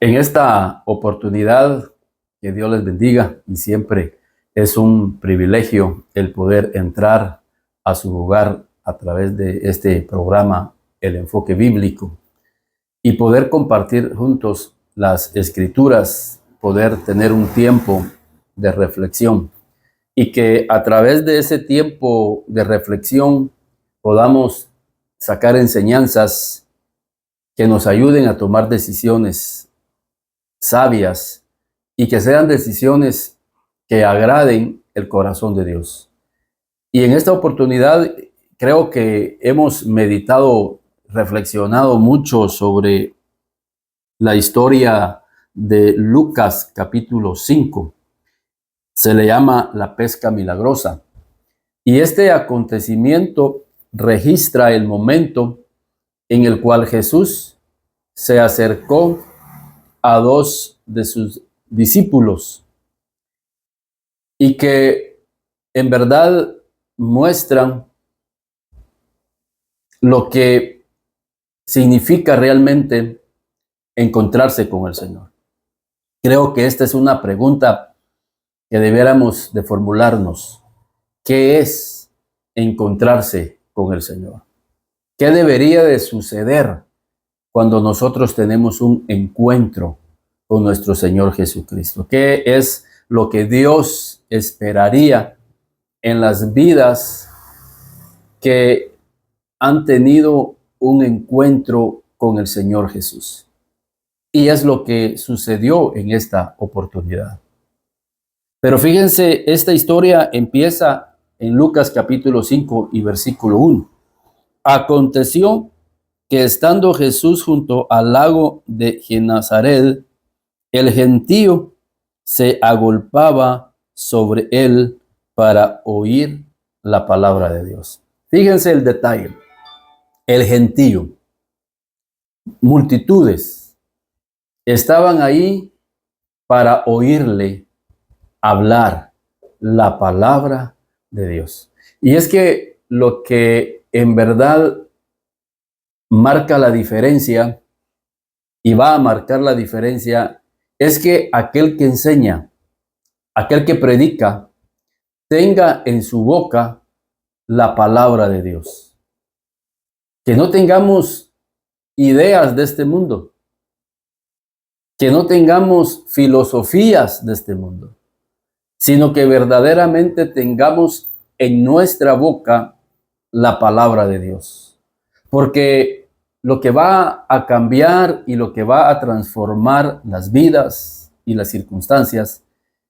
En esta oportunidad, que Dios les bendiga, y siempre es un privilegio el poder entrar a su hogar a través de este programa, El Enfoque Bíblico, y poder compartir juntos las escrituras, poder tener un tiempo de reflexión, y que a través de ese tiempo de reflexión podamos sacar enseñanzas que nos ayuden a tomar decisiones sabias y que sean decisiones que agraden el corazón de Dios. Y en esta oportunidad creo que hemos meditado, reflexionado mucho sobre la historia de Lucas capítulo 5. Se le llama la pesca milagrosa. Y este acontecimiento registra el momento en el cual Jesús se acercó a dos de sus discípulos y que en verdad muestran lo que significa realmente encontrarse con el Señor. Creo que esta es una pregunta que debiéramos de formularnos. ¿Qué es encontrarse con el Señor? ¿Qué debería de suceder cuando nosotros tenemos un encuentro con nuestro Señor Jesucristo? ¿Qué es lo que Dios esperaría en las vidas que han tenido un encuentro con el Señor Jesús? Y es lo que sucedió en esta oportunidad. Pero fíjense, esta historia empieza en Lucas capítulo 5 y versículo 1. Aconteció que estando Jesús junto al lago de Genezaret, el gentío se agolpaba sobre él para oír la palabra de Dios. Fíjense el detalle. El gentío, multitudes, estaban ahí para oírle hablar la palabra de Dios. Y es que lo que en verdad marca la diferencia y va a marcar la diferencia es que aquel que enseña, aquel que predica, tenga en su boca la palabra de Dios. Que no tengamos ideas de este mundo, que no tengamos filosofías de este mundo, sino que verdaderamente tengamos en nuestra boca la palabra de Dios. Porque lo que va a cambiar y lo que va a transformar las vidas y las circunstancias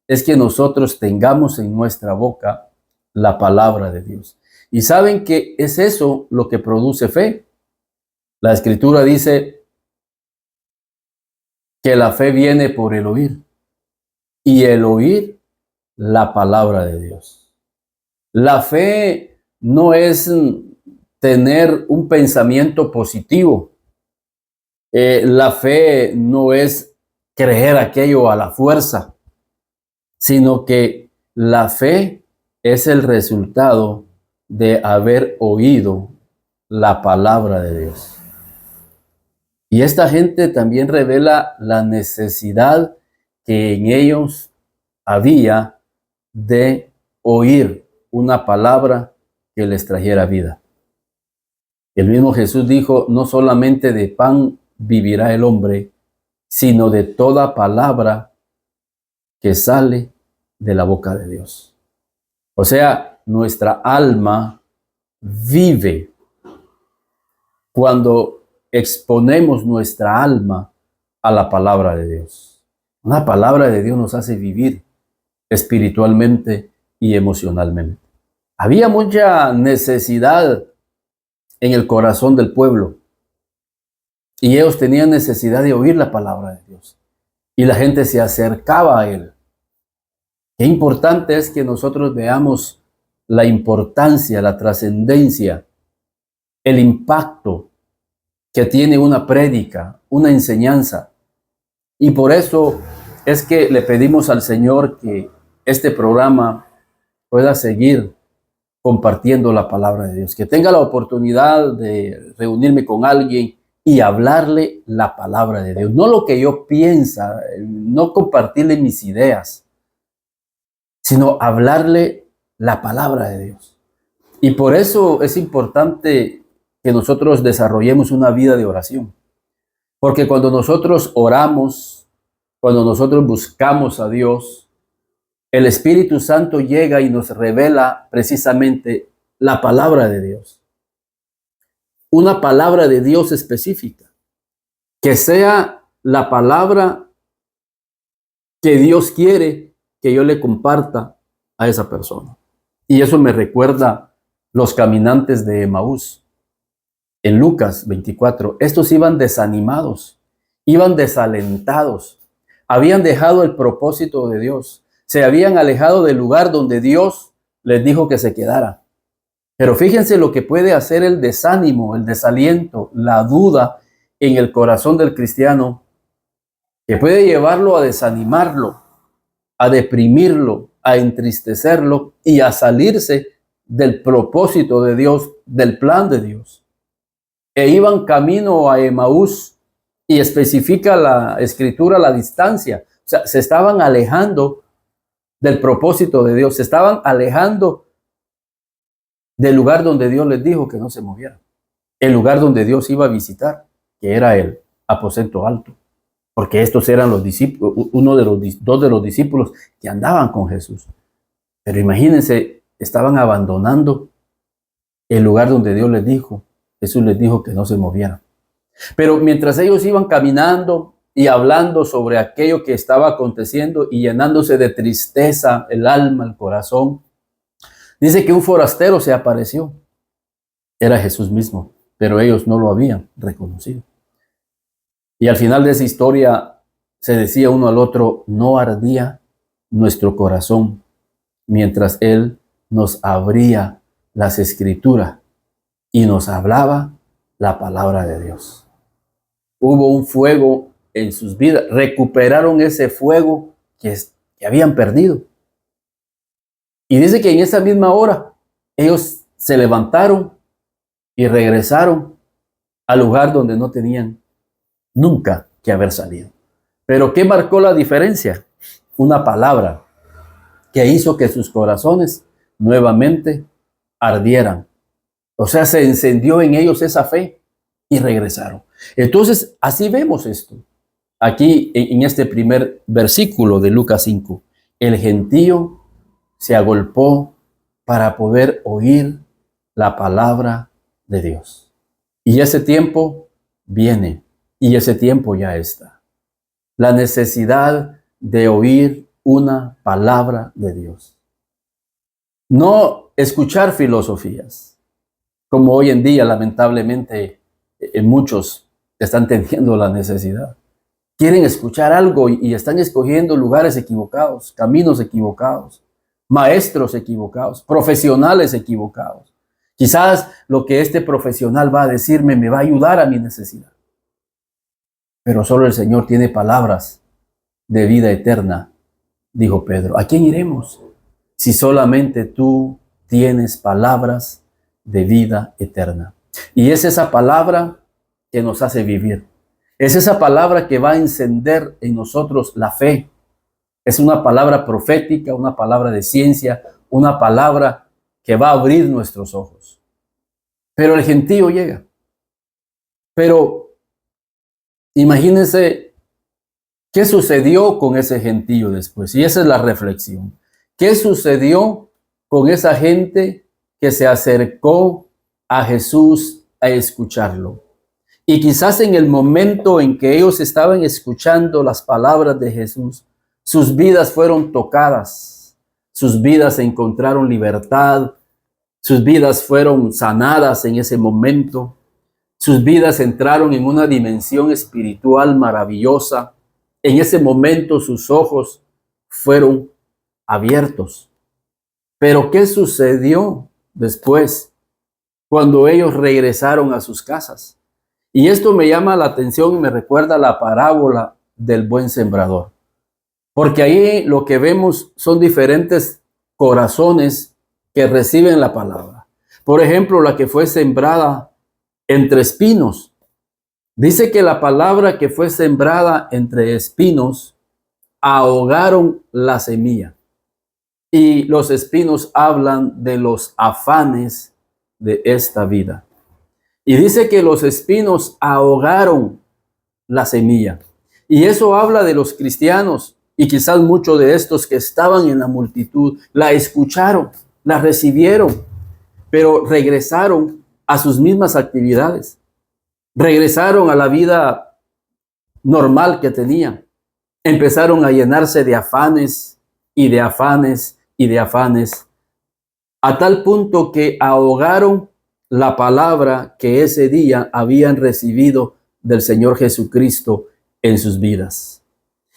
es que nosotros tengamos en nuestra boca la palabra de Dios. Y saben que es eso lo que produce fe. La Escritura dice que la fe viene por el oír y el oír la palabra de Dios. La fe no es tener un pensamiento positivo. La fe no es creer aquello a la fuerza, sino que la fe es el resultado de haber oído la palabra de Dios. Y esta gente también revela la necesidad que en ellos había de oír una palabra que les trajera vida. El mismo Jesús dijo, no solamente de pan vivirá el hombre, sino de toda palabra que sale de la boca de Dios. O sea, nuestra alma vive cuando exponemos nuestra alma a la palabra de Dios. Una palabra de Dios nos hace vivir espiritualmente y emocionalmente. Había mucha necesidad en el corazón del pueblo y ellos tenían necesidad de oír la palabra de Dios y la gente se acercaba a él. Qué importante es que nosotros veamos la importancia, la trascendencia, el impacto que tiene una prédica, una enseñanza. Y por eso es que le pedimos al Señor que este programa pueda seguir compartiendo la palabra de Dios, que tenga la oportunidad de reunirme con alguien y hablarle la palabra de Dios. No lo que yo piensa, no compartirle mis ideas, sino hablarle la palabra de Dios. Y por eso es importante que nosotros desarrollemos una vida de oración. Porque cuando nosotros oramos, cuando nosotros buscamos a Dios, el Espíritu Santo llega y nos revela precisamente la palabra de Dios. Una palabra de Dios específica. Que sea la palabra que Dios quiere que yo le comparta a esa persona. Y eso me recuerda los caminantes de Emaús. En Lucas 24, estos iban desanimados, iban desalentados, habían dejado el propósito de Dios, se habían alejado del lugar donde Dios les dijo que se quedara. Pero fíjense lo que puede hacer el desánimo, el desaliento, la duda en el corazón del cristiano, que puede llevarlo a desanimarlo, a deprimirlo, a entristecerlo y a salirse del propósito de Dios, del plan de Dios. E iban camino a Emaús y especifica la escritura la distancia. O sea, se estaban alejando del propósito de Dios, se estaban alejando del lugar donde Dios les dijo que no se movieran. El lugar donde Dios iba a visitar, que era el aposento alto. Porque estos eran los discípulos, dos de los discípulos que andaban con Jesús. Pero imagínense, estaban abandonando el lugar donde Dios les dijo. Jesús les dijo que no se movieran. Pero mientras ellos iban caminando y hablando sobre aquello que estaba aconteciendo y llenándose de tristeza el alma, el corazón, dice que un forastero se apareció. Era Jesús mismo, pero ellos no lo habían reconocido. Y al final de esa historia se decía uno al otro, no ardía nuestro corazón mientras Él nos abría las escrituras y nos hablaba la palabra de Dios. Hubo un fuego en sus vidas, recuperaron ese fuego que habían perdido. Y dice que en esa misma hora ellos se levantaron y regresaron al lugar donde no tenían nunca que haber salido. Pero ¿qué marcó la diferencia? Una palabra que hizo que sus corazones nuevamente ardieran. O sea, se encendió en ellos esa fe y regresaron. Entonces, así vemos esto. Aquí en este primer versículo de Lucas 5, el gentío se agolpó para poder oír la palabra de Dios. Y ese tiempo viene. Y ese tiempo ya está. La necesidad de oír una palabra de Dios. No escuchar filosofías, como hoy en día lamentablemente muchos están teniendo la necesidad. Quieren escuchar algo y están escogiendo lugares equivocados, caminos equivocados, maestros equivocados, profesionales equivocados. Quizás lo que este profesional va a decirme me va a ayudar a mi necesidad. Pero solo el Señor tiene palabras de vida eterna, dijo Pedro. ¿A quién iremos? Si solamente tú tienes palabras de vida eterna. Y es esa palabra que nos hace vivir. Es esa palabra que va a encender en nosotros la fe. Es una palabra profética, una palabra de ciencia, una palabra que va a abrir nuestros ojos. Pero el gentío llega. Pero imagínense qué sucedió con ese gentío después. Y esa es la reflexión. ¿Qué sucedió con esa gente que se acercó a Jesús a escucharlo? Y quizás en el momento en que ellos estaban escuchando las palabras de Jesús, sus vidas fueron tocadas, sus vidas encontraron libertad, sus vidas fueron sanadas en ese momento. Sus vidas entraron en una dimensión espiritual maravillosa. En ese momento sus ojos fueron abiertos. Pero ¿qué sucedió después cuando ellos regresaron a sus casas? Y esto me llama la atención y me recuerda la parábola del buen sembrador. Porque ahí lo que vemos son diferentes corazones que reciben la palabra. Por ejemplo, la que fue sembrada entre espinos. Dice que la palabra que fue sembrada entre espinos ahogaron la semilla. Y los espinos hablan de los afanes de esta vida. Y dice que los espinos ahogaron la semilla. Y eso habla de los cristianos. Y quizás muchos de estos que estaban en la multitud la escucharon, la recibieron, pero regresaron a sus mismas actividades. Regresaron a la vida normal que tenían. Empezaron a llenarse de afanes y de afanes y de afanes, a tal punto que ahogaron la palabra que ese día habían recibido del Señor Jesucristo en sus vidas.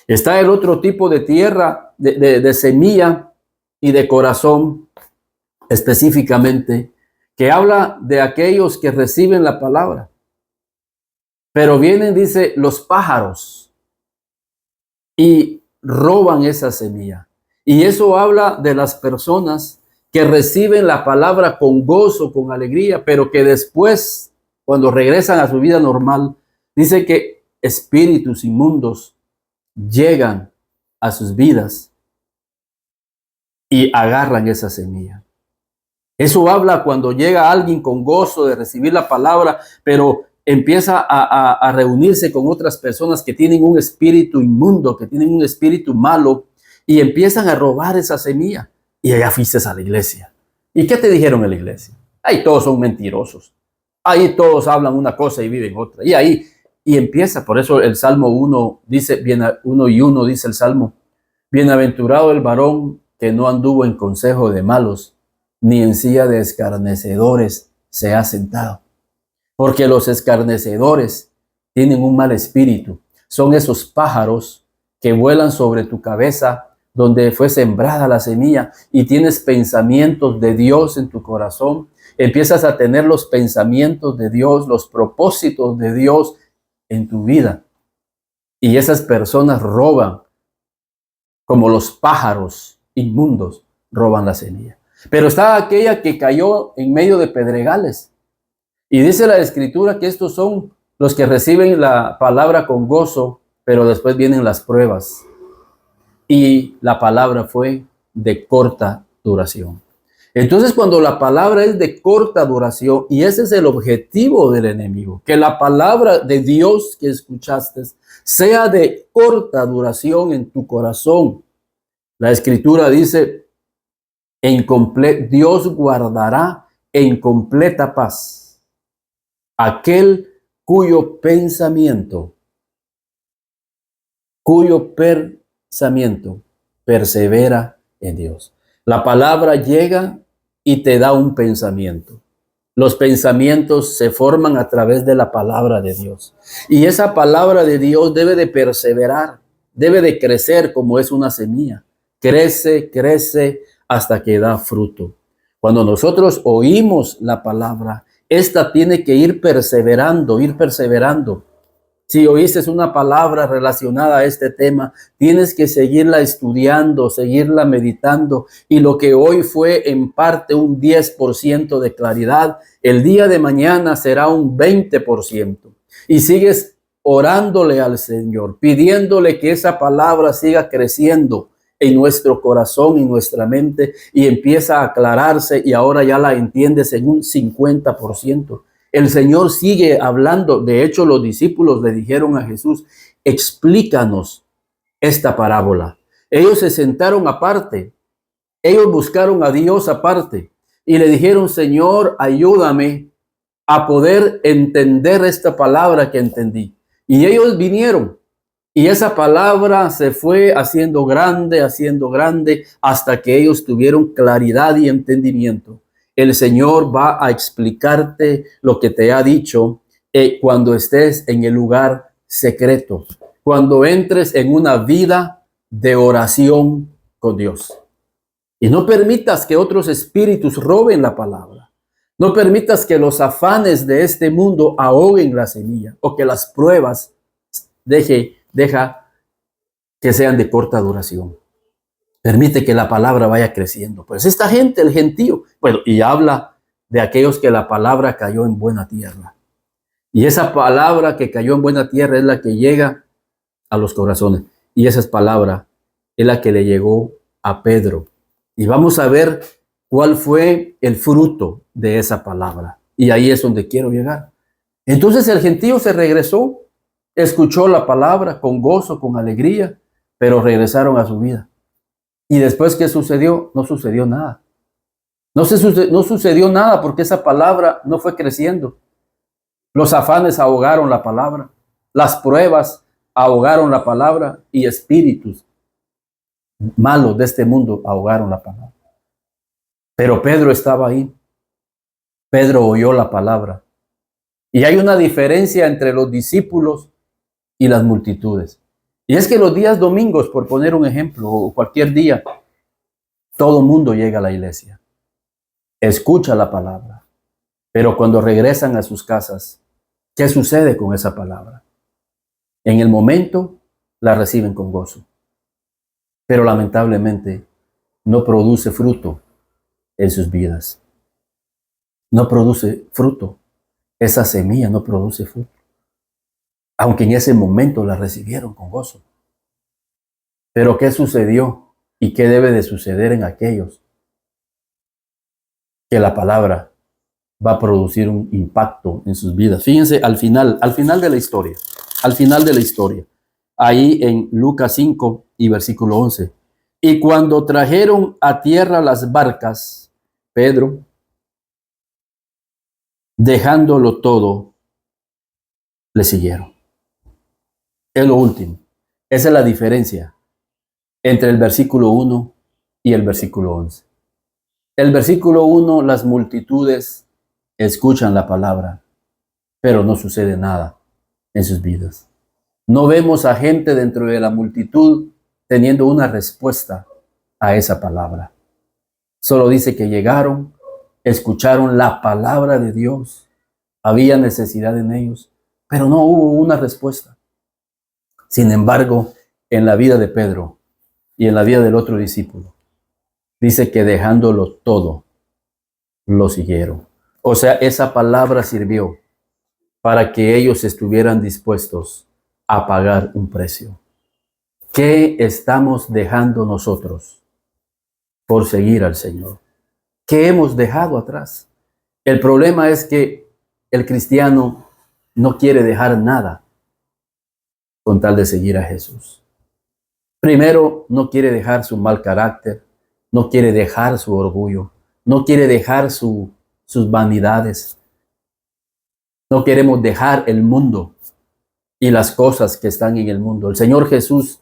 Está el otro tipo de tierra, de semilla y de corazón específicamente, que habla de aquellos que reciben la palabra. Pero vienen, dice, los pájaros y roban esa semilla. Y eso habla de las personas que reciben la palabra con gozo, con alegría, pero que después, cuando regresan a su vida normal, dice que espíritus inmundos llegan a sus vidas y agarran esa semilla. Eso habla cuando llega alguien con gozo de recibir la palabra, pero empieza a reunirse con otras personas que tienen un espíritu inmundo, que tienen un espíritu malo, y empiezan a robar esa semilla. Y allá fuiste a la iglesia. ¿Y qué te dijeron en la iglesia? Ahí todos son mentirosos. Ahí todos hablan una cosa y viven otra. Y ahí, y empieza, por eso el Salmo 1 dice, 1:1 dice el Salmo, bienaventurado el varón que no anduvo en consejo de malos, ni en silla de escarnecedores se ha sentado. Porque los escarnecedores tienen un mal espíritu. Son esos pájaros que vuelan sobre tu cabeza donde fue sembrada la semilla y tienes pensamientos de Dios en tu corazón. Empiezas a tener los pensamientos de Dios, los propósitos de Dios en tu vida. Y esas personas roban como los pájaros inmundos roban la semilla. Pero está aquella que cayó en medio de pedregales. Y dice la Escritura que estos son los que reciben la palabra con gozo, pero después vienen las pruebas. Y la palabra fue de corta duración. Entonces, cuando la palabra es de corta duración, y ese es el objetivo del enemigo, que la palabra de Dios que escuchaste sea de corta duración en tu corazón. La Escritura dice, Dios guardará en completa paz aquel cuyo pensamiento persevera en Dios. La palabra llega y te da un pensamiento. Los pensamientos se forman a través de la palabra de Dios. Y esa palabra de Dios debe de perseverar, debe de crecer como es una semilla. Crece, crece hasta que da fruto. Cuando nosotros oímos la palabra, esta tiene que ir perseverando, ir perseverando. Si oíste una palabra relacionada a este tema, tienes que seguirla estudiando, seguirla meditando. Y lo que hoy fue en parte un 10% de claridad, el día de mañana será un 20%. Y sigues orándole al Señor, pidiéndole que esa palabra siga creciendo en nuestro corazón y nuestra mente y empieza a aclararse y ahora ya la entiendes en un 50%. El Señor sigue hablando. De hecho, los discípulos le dijeron a Jesús, explícanos esta parábola. Ellos se sentaron aparte. Ellos buscaron a Dios aparte y le dijeron, Señor, ayúdame a poder entender esta palabra que entendí. Y ellos vinieron y esa palabra se fue haciendo grande hasta que ellos tuvieron claridad y entendimiento. El Señor va a explicarte lo que te ha dicho cuando estés en el lugar secreto, cuando entres en una vida de oración con Dios. Y no permitas que otros espíritus roben la palabra. No permitas que los afanes de este mundo ahoguen la semilla o que las pruebas deja que sean de corta duración. Permite que la palabra vaya creciendo. Pues esta gente, el gentío, bueno, y habla de aquellos que la palabra cayó en buena tierra. Y esa palabra que cayó en buena tierra es la que llega a los corazones. Y esa palabra es la que le llegó a Pedro. Y vamos a ver cuál fue el fruto de esa palabra. Y ahí es donde quiero llegar. Entonces el gentío se regresó, escuchó la palabra con gozo, con alegría, pero regresaron a su vida. Y después, ¿qué sucedió? No sucedió nada. No sucedió nada porque esa palabra no fue creciendo. Los afanes ahogaron la palabra. Las pruebas ahogaron la palabra y espíritus malos de este mundo ahogaron la palabra. Pero Pedro estaba ahí. Pedro oyó la palabra. Y hay una diferencia entre los discípulos y las multitudes. Y es que los días domingos, por poner un ejemplo, o cualquier día, todo mundo llega a la iglesia, escucha la palabra. Pero cuando regresan a sus casas, ¿qué sucede con esa palabra? En el momento la reciben con gozo, pero lamentablemente no produce fruto en sus vidas. No produce fruto. Esa semilla no produce fruto. Aunque en ese momento la recibieron con gozo. Pero ¿qué sucedió? ¿Y qué debe de suceder en aquellos que la palabra va a producir un impacto en sus vidas? Fíjense al final de la historia, ahí en Lucas 5 y versículo 11. Y cuando trajeron a tierra las barcas, Pedro, dejándolo todo, le siguieron. Es lo último. Esa es la diferencia entre el versículo 1 y el versículo 11. El versículo 1, las multitudes escuchan la palabra, pero no sucede nada en sus vidas. No vemos a gente dentro de la multitud teniendo una respuesta a esa palabra. Solo dice que llegaron, escucharon la palabra de Dios, había necesidad en ellos, pero no hubo una respuesta. Sin embargo, en la vida de Pedro y en la vida del otro discípulo, dice que dejándolo todo, lo siguieron. O sea, esa palabra sirvió para que ellos estuvieran dispuestos a pagar un precio. ¿Qué estamos dejando nosotros por seguir al Señor? ¿Qué hemos dejado atrás? El problema es que el cristiano no quiere dejar nada con tal de seguir a Jesús. Primero, no quiere dejar su mal carácter, no quiere dejar su orgullo, no quiere dejar sus vanidades. No queremos dejar el mundo y las cosas que están en el mundo. El Señor Jesús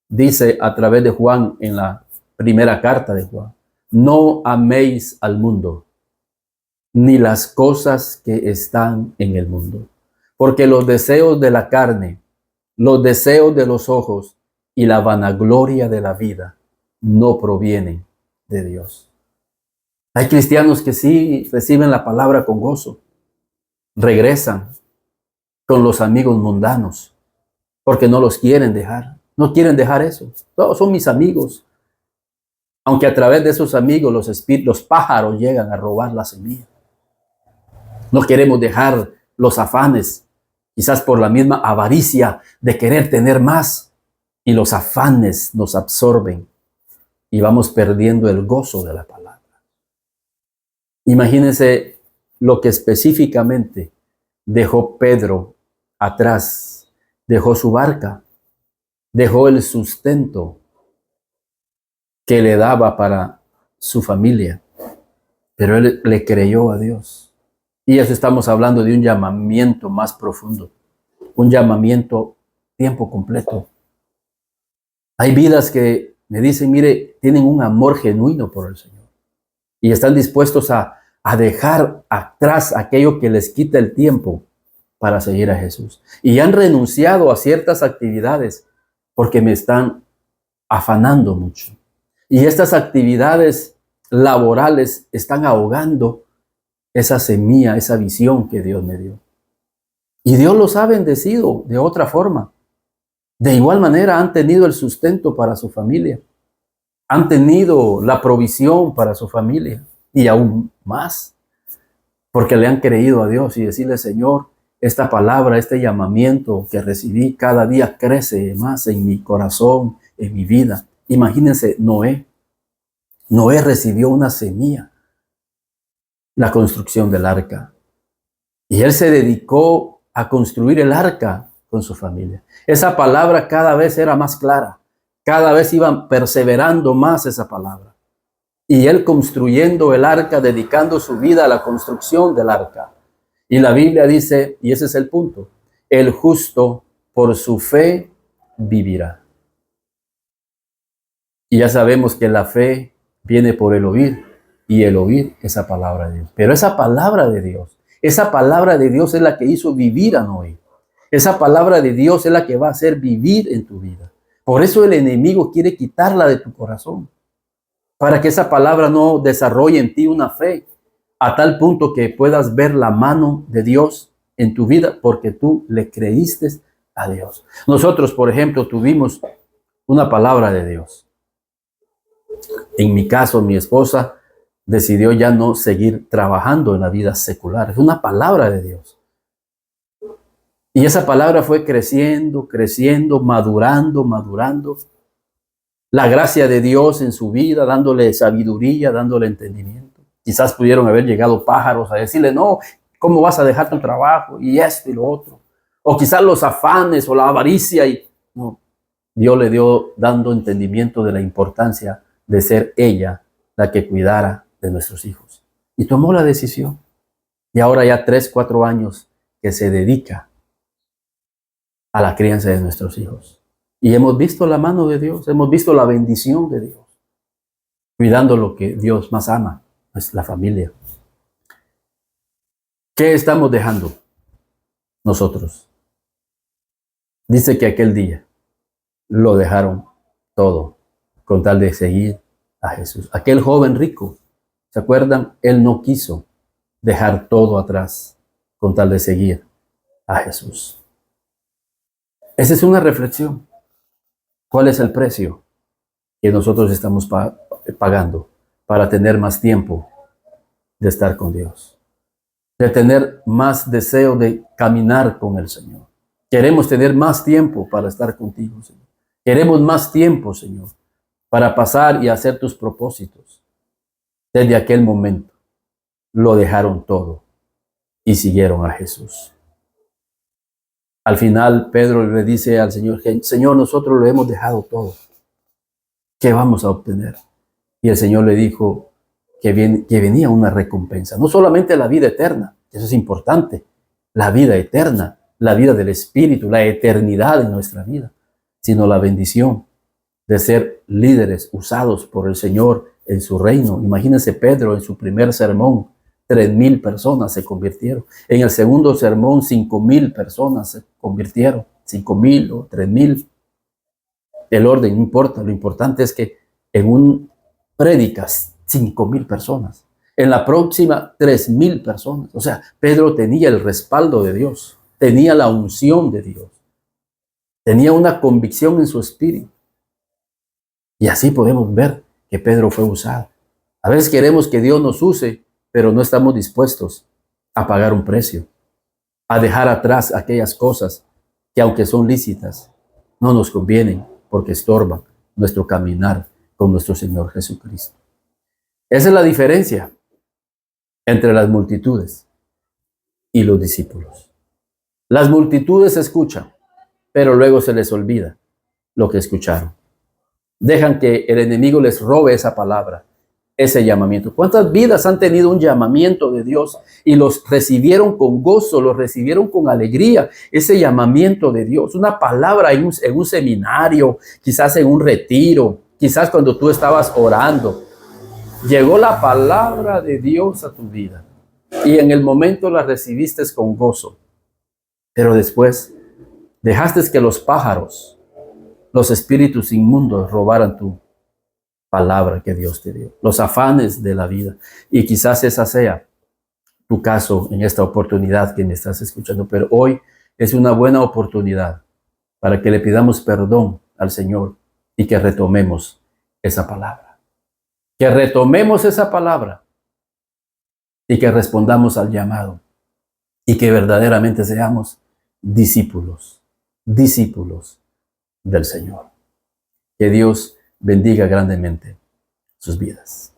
dice a través de Juan en la primera carta de Juan, no améis al mundo, ni las cosas que están en el mundo. Porque los deseos de la carne, los deseos de los ojos y la vanagloria de la vida no provienen de Dios. Hay cristianos que sí reciben la palabra con gozo, regresan con los amigos mundanos porque no los quieren dejar. No quieren dejar eso. Todos son mis amigos. Aunque a través de esos amigos los pájaros llegan a robar la semilla. No queremos dejar los afanes, quizás por la misma avaricia de querer tener más. Y los afanes nos absorben y vamos perdiendo el gozo de la palabra. Imagínense lo que específicamente dejó Pedro atrás. Dejó su barca, dejó el sustento que le daba para su familia, pero él le creyó a Dios. Y eso estamos hablando de un llamamiento más profundo, un llamamiento tiempo completo. Hay vidas que me dicen, mire, tienen un amor genuino por el Señor y están dispuestos a dejar atrás aquello que les quita el tiempo para seguir a Jesús. Y han renunciado a ciertas actividades porque me están afanando mucho. Y estas actividades laborales están ahogando esa semilla, esa visión que Dios me dio. Y Dios los ha bendecido de otra forma. De igual manera han tenido el sustento para su familia. Han tenido la provisión para su familia. Y aún más. Porque le han creído a Dios y decirle, Señor, esta palabra, este llamamiento que recibí cada día crece más en mi corazón, en mi vida. Imagínense Noé. Noé recibió una semilla, la construcción del arca. Y él se dedicó a construir el arca con su familia. Esa palabra cada vez era más clara. Cada vez iban perseverando más esa palabra. Y él construyendo el arca, dedicando su vida a la construcción del arca. Y la Biblia dice, y ese es el punto, el justo por su fe vivirá. Y ya sabemos que la fe viene por el oír, y el oír esa palabra de Dios. Pero esa palabra de Dios es la que hizo vivir a Noé. Esa palabra de Dios es la que va a hacer vivir en tu vida. Por eso el enemigo quiere quitarla de tu corazón, para que esa palabra no desarrolle en ti una fe a tal punto que puedas ver la mano de Dios en tu vida porque tú le creíste a Dios. Nosotros, por ejemplo, tuvimos una palabra de Dios. En mi caso, mi esposa decidió ya no seguir trabajando en la vida secular. Es una palabra de Dios. Y esa palabra fue creciendo, creciendo, madurando, madurando. La gracia de Dios en su vida, dándole sabiduría, dándole entendimiento. Quizás pudieron haber llegado pájaros a decirle, no, ¿cómo vas a dejar tu trabajo? Y esto y lo otro. O quizás los afanes o la avaricia. No, Dios le dio dando entendimiento de la importancia de ser ella la que cuidara de nuestros hijos. Y tomó la decisión. Y ahora ya 3, 4 años que se dedica a la crianza de nuestros hijos. Y hemos visto la mano de Dios, hemos visto la bendición de Dios, cuidando lo que Dios más ama, es la familia. ¿Qué estamos dejando nosotros? Dice que aquel día lo dejaron todo con tal de seguir a Jesús. Aquel joven rico, ¿se acuerdan? Él no quiso dejar todo atrás con tal de seguir a Jesús. Esa es una reflexión. ¿Cuál es el precio que nosotros estamos pagando para tener más tiempo de estar con Dios? De tener más deseo de caminar con el Señor. Queremos tener más tiempo para estar contigo, Señor. Queremos más tiempo, Señor, para pasar y hacer tus propósitos. Desde aquel momento lo dejaron todo y siguieron a Jesús. Al final, Pedro le dice al Señor, Señor, nosotros lo hemos dejado todo. ¿Qué vamos a obtener? Y el Señor le dijo que venía una recompensa. No solamente la vida eterna, eso es importante. La vida eterna, la vida del Espíritu, la eternidad en nuestra vida, sino la bendición de ser líderes usados por el Señor en su reino. Imagínense Pedro en su primer sermón. 3,000 personas se convirtieron. En el segundo sermón, 5,000 personas se convirtieron. 5,000 o 3,000. El orden no importa. Lo importante es que en un prédicas 5,000 personas. En la próxima 3,000 personas. O sea, Pedro tenía el respaldo de Dios. Tenía la unción de Dios. Tenía una convicción en su espíritu. Y así podemos ver que Pedro fue usado. A veces queremos que Dios nos use, pero no estamos dispuestos a pagar un precio, a dejar atrás aquellas cosas que aunque son lícitas, no nos convienen porque estorban nuestro caminar con nuestro Señor Jesucristo. Esa es la diferencia entre las multitudes y los discípulos. Las multitudes escuchan, pero luego se les olvida lo que escucharon. Dejan que el enemigo les robe esa palabra, ese llamamiento. ¿Cuántas vidas han tenido un llamamiento de Dios y los recibieron con gozo, los recibieron con alegría? Ese llamamiento de Dios, una palabra en un seminario, quizás en un retiro, quizás cuando tú estabas orando. Llegó la palabra de Dios a tu vida y en el momento la recibiste con gozo. Pero después dejaste que los pájaros, los espíritus inmundos robaran tu palabra que Dios te dio, los afanes de la vida. Y quizás esa sea tu caso en esta oportunidad que me estás escuchando, pero hoy es una buena oportunidad para que le pidamos perdón al Señor y que retomemos esa palabra. Que retomemos esa palabra y que respondamos al llamado y que verdaderamente seamos discípulos, discípulos del Señor. Que Dios bendiga grandemente sus vidas.